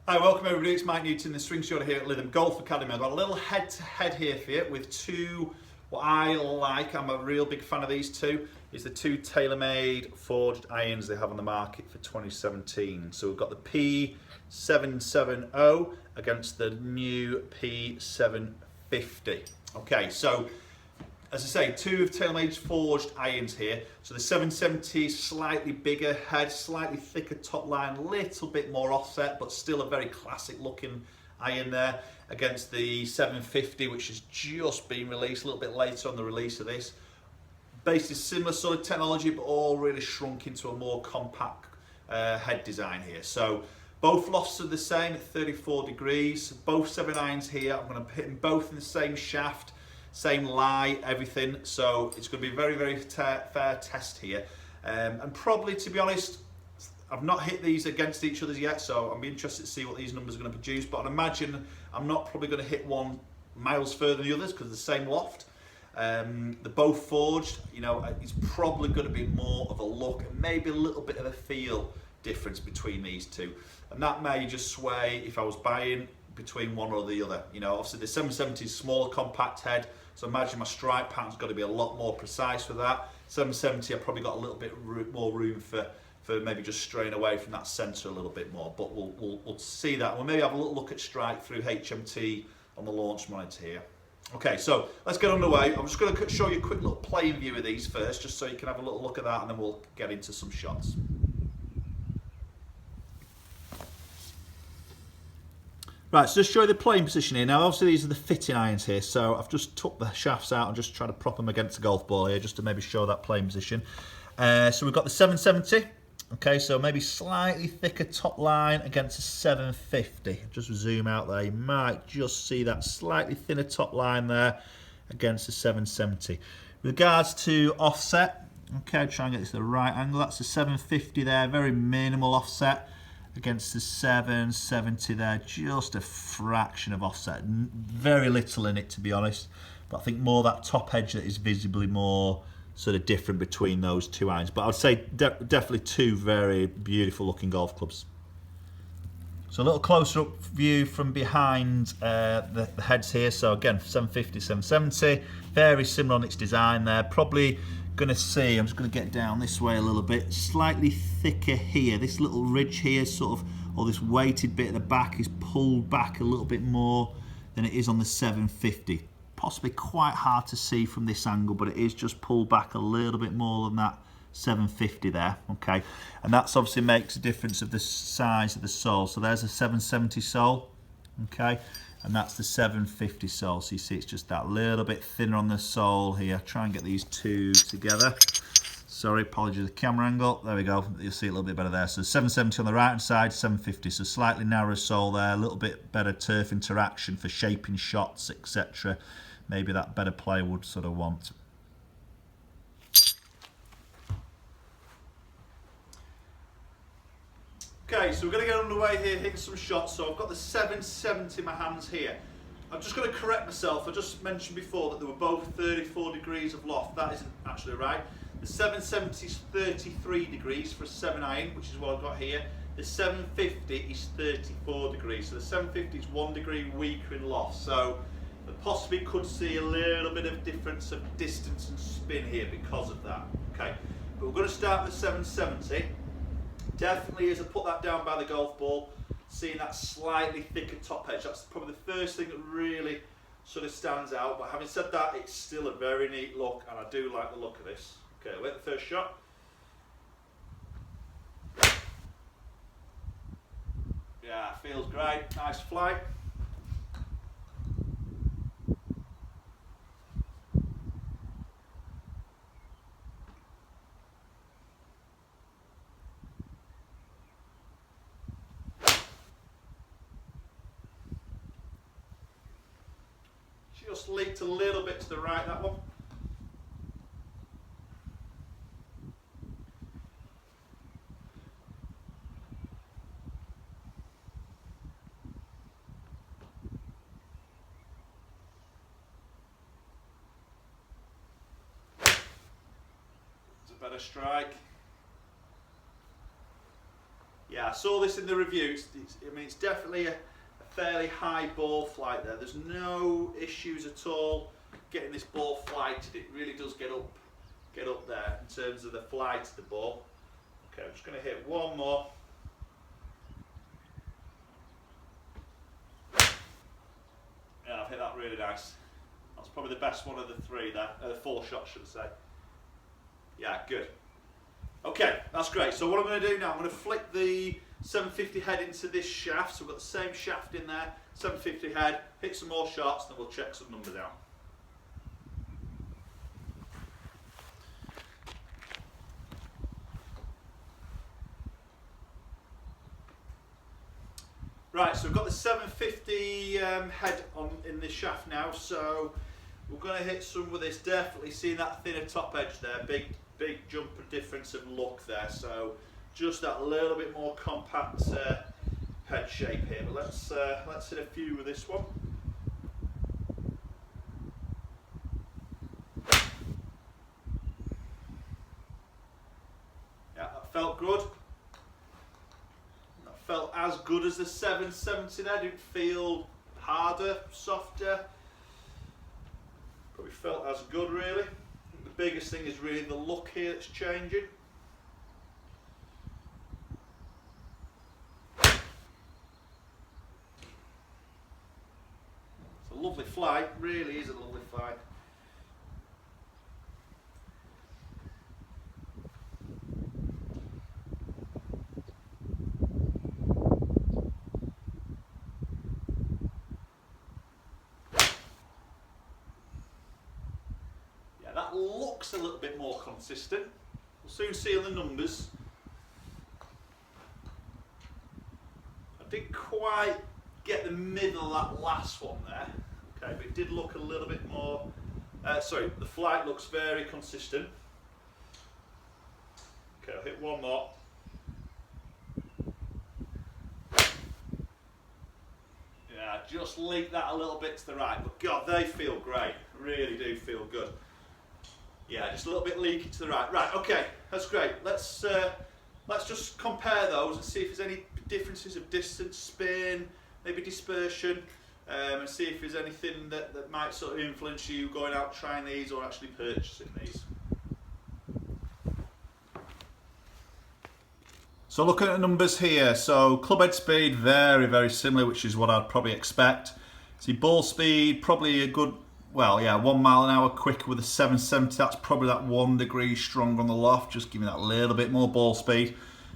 Hi, welcome everybody. It's Mike Newton, the swing shoulder here at Lytham Golf Academy. I've got a little head-to-head here for you with two, what I like, I'm a real big fan of these two, is the two TaylorMade forged irons they have on the market for 2017. So we've got the P770 against the new P750. Okay, so as I say, two of TaylorMade's forged irons here. So the 770 slightly bigger head, slightly thicker top line, a little bit more offset, but still a very classic looking iron there, against the 750, which has just been released, a little bit later on the release of this. Basically similar sort of technology, but all really shrunk into a more compact head design here. So both lofts are the same at 34 degrees. Both 7 irons here, I'm going to hit them both in the same shaft, same lie, everything. So it's going to be a very, very fair test here. And probably, to be honest, I've not hit these against each other yet, so I'm interested to see what these numbers are going to produce. But I'd imagine I'm not probably going to hit one miles further than the others because the same loft. They're both forged. You know, it's probably going to be more of a look and maybe a little bit of a feel difference between these two. And that may just sway if I was buying between one or the other. You know, obviously the 770 is smaller, compact head, so imagine my strike pattern's got to be a lot more precise with that. 770, I've probably got a little bit more room for maybe just straying away from that centre a little bit more. But we'll see that. We'll maybe have a little look at strike through HMT on the launch monitor here. Okay, so let's get underway. I'm just going to show you a quick little playing view of these first, just so you can have a little look at that, and then we'll get into some shots. Right, so just show you the playing position here. Now, obviously these are the fitting irons here, so I've just took the shafts out and just tried to prop them against the golf ball here, just to maybe show that playing position. So we've got the 770. Okay, so maybe slightly thicker top line against the 750. Just zoom out there, you might just see that slightly thinner top line there against the 770. With regards to offset, okay, try and get this to the right angle. That's the 750 there, very minimal offset against the 770 there, just a fraction of offset, very little in it to be honest, but I think more that top edge that is visibly more sort of different between those two irons. But I'd say definitely two very beautiful looking golf clubs. So a little closer up view from behind the heads here. So again, 750, 770, very similar on its design there. Probably going to see, I'm just going to get down this way a little bit, slightly thicker here. This little ridge here sort of, or this weighted bit at the back is pulled back a little bit more than it is on the 750. Possibly quite hard to see from this angle, but it is just pulled back a little bit more than that 750 there, okay? And that's obviously makes a difference of the size of the sole. So there's a 770 sole, okay? And that's the 750 sole. So you see it's just that little bit thinner on the sole here. Try and get these two together. Sorry, apologies, the camera angle. There we go, you'll see it a little bit better there. So 770 on the right hand side, 750. So slightly narrower sole there, a little bit better turf interaction for shaping shots, etc. Maybe that better player would sort of want. Okay, so we're going to get underway here, hitting some shots. So I've got the 770 in my hands here. I'm just going to correct myself. I just mentioned before that they were both 34 degrees of loft. That isn't actually right. The 770 is 33 degrees for a 7 iron, which is what I've got here. The 750 is 34 degrees. So the 750 is 1 degree weaker in loft. So I possibly could see a little bit of difference of distance and spin here because of that. Okay, but we're going to start with the 770. Definitely as I put that down by the golf ball, seeing that slightly thicker top edge, that's probably the first thing that really sort of stands out. But having said that, it's still a very neat look, and I do like the look of this. Okay, I'll hit the first shot. Yeah, feels great, nice flight. Just leaked a little bit to the right, that one. It's a better strike. Yeah, I saw this in the review. I mean, it's definitely a fairly high ball flight there. There's no issues at all getting this ball flighted. It really does get up there in terms of the flight of the ball. Okay, I'm just going to hit one more. Yeah, I've hit that really nice. That's probably the best one of the three there, the 4 shots, should I say. Yeah, good. Okay, that's great. So what I'm going to do now, I'm going to flick the 750 head into this shaft. So we've got the same shaft in there, 750 head, hit some more shots, then we'll check some numbers out. Right, so we've got the 750 head on in this shaft now, so we're going to hit some with this. Definitely seeing that thinner top edge there, big jumper difference of look there. So just that little bit more compact head shape here. But let's hit a few with this one. Yeah, that felt good. Felt as good as the 770 there, didn't feel harder, softer. Probably felt as good really. I think the biggest thing is really the look here that's changing. It's a lovely flight, really is a lovely flight. Looks a little bit more consistent. We'll soon see on the numbers. I didn't quite get the middle of that last one there. Okay, but it did look a little bit more. Sorry, the flight looks very consistent. Okay, I'll hit one more. Yeah, just leak that a little bit to the right. But God, they feel great. Really do feel good. Yeah, just a little bit leaky to the right. Right, okay, that's great. Let's just compare those and see if there's any differences of distance, spin, maybe dispersion, and see if there's anything that might sort of influence you going out trying these or actually purchasing these. So looking at the numbers here, so club head speed very similar, which is what I'd probably expect. See ball speed, probably a good, well, yeah, 1 mile an hour quicker with a 770. That's probably that 1 degree stronger on the loft, just giving that little bit more ball speed.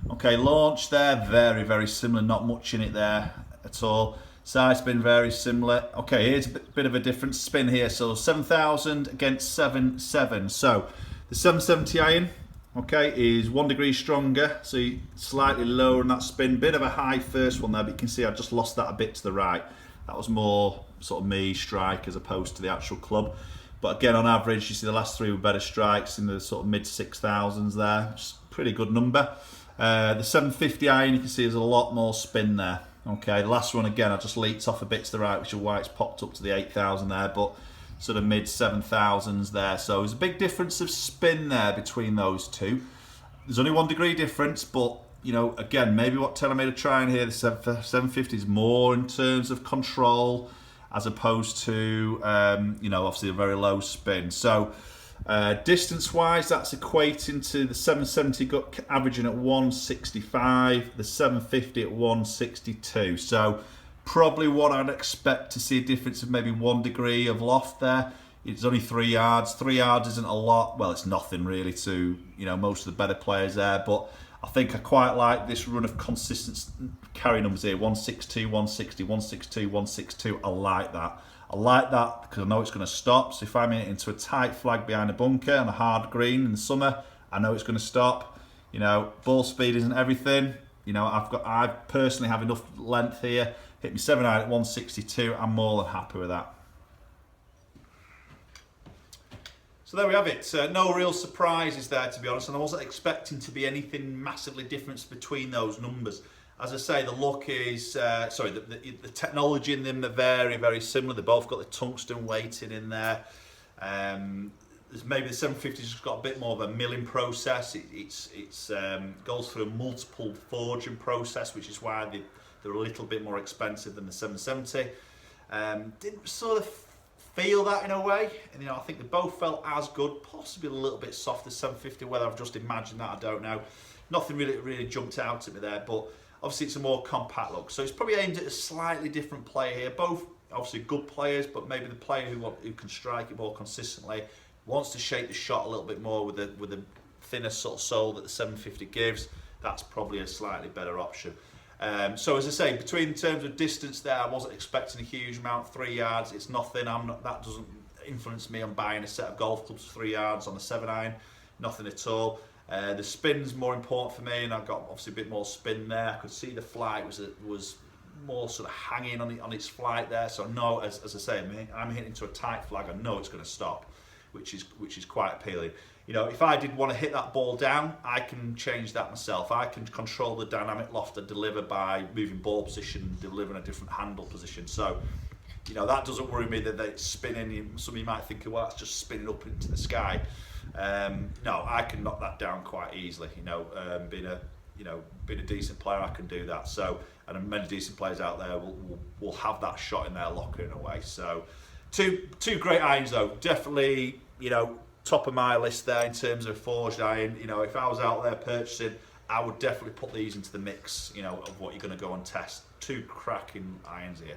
Okay, launch there, very similar, not much in it there at all. Side spin, very similar. Okay, here's a bit of a different spin here. So 7,000 against 7.7. So the 770 iron, okay, is 1 degree stronger, so slightly lower in that spin. Bit of a high first one there, but you can see I just lost that a bit to the right. That was more sort of me strike as opposed to the actual club. But again, on average, you see the last 3 were better strikes in the sort of mid 6,000s there. Just pretty good number. The 750 iron, you can see there's a lot more spin there. Okay, the last one again, I just leaked off a bit to the right, which is why it's popped up to the 8,000 there, but sort of mid 7,000s there. So there's a big difference of spin there between those two. There's only 1 degree difference, but you know, again, maybe what TaylorMade are trying here, the 750 is more in terms of control as opposed to, you know, obviously a very low spin. So distance-wise, that's equating to the 770 got averaging at 165, the 750 at 162. So probably what I'd expect to see a difference of maybe 1 degree of loft there. It's only 3 yards. 3 yards isn't a lot. Well, it's nothing really to, you know, most of the better players there, but I think I quite like this run of consistent carry numbers here. 162, 160, 162, 162. I like that. I like that because I know it's going to stop. So if I'm into a tight flag behind a bunker on a hard green in the summer, I know it's going to stop. You know, ball speed isn't everything. You know, I personally have enough length here. Hit me 7 iron at 162. I'm more than happy with that. So there we have it. No real surprises there, to be honest, and I wasn't expecting to be anything massively different between those numbers. As I say, the look is, the technology in them are very similar. They both got the tungsten weighting in there. maybe the 750's just got a bit more of a milling process. It's goes through a multiple forging process, which is why they're a little bit more expensive than the 770. Didn't sort of feel that in a way, and I think they both felt as good, possibly a little bit softer 750. Whether I've just imagined that, I don't know. Nothing really jumped out at me there, but obviously it's a more compact look, so it's probably aimed at a slightly different player here. Both obviously good players, but maybe the player who can strike it more consistently, wants to shape the shot a little bit more with a thinner sort of sole that the 750 gives. That's probably a slightly better option. So as I say, in terms of distance there, I wasn't expecting a huge amount. 3 yards, it's nothing. That doesn't influence me on buying a set of golf clubs 3 yards on a 7 iron. Nothing at all. The spin's more important for me, and I've got obviously a bit more spin there. I could see the flight was more sort of hanging on its flight there. So no, as I say, I'm hitting to a tight flag. I know it's going to stop, which is quite appealing. If I did want to hit that ball down, I can change that myself. I can control the dynamic loft I deliver by moving ball position, delivering a different handle position. So, that doesn't worry me that it's spinning. Some of you might think, well, it's just spinning up into the sky. No, I can knock that down quite easily. Being a decent player, I can do that. So, and many decent players out there will have that shot in their locker in a way. So, two great irons though. Definitely, top of my list there in terms of forged iron. If I was out there purchasing, I would definitely put these into the mix, of what you're going to go and test. Two cracking irons here.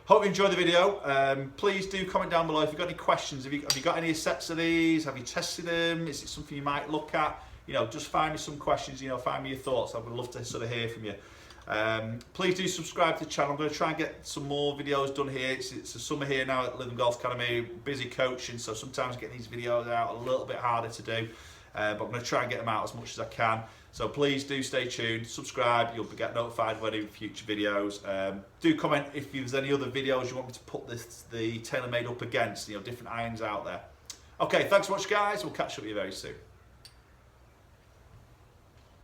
Hope you enjoyed the video. Please do comment down below if you've got any questions. Have you got any sets of these? Have you tested them? Is it something you might look at? Just find me some questions, find me your thoughts. I would love to sort of hear from you. Please do subscribe to the channel. I'm going to try and get some more videos done here. It's the summer here now at Lytham Golf Academy. Busy coaching, so sometimes getting these videos out a little bit harder to do. But I'm going to try and get them out as much as I can. So please do stay tuned, subscribe, you'll get notified when any future videos. Do comment if there's any other videos you want me to put the TaylorMade up against, different irons out there. Okay, thanks so much guys, we'll catch up with you very soon.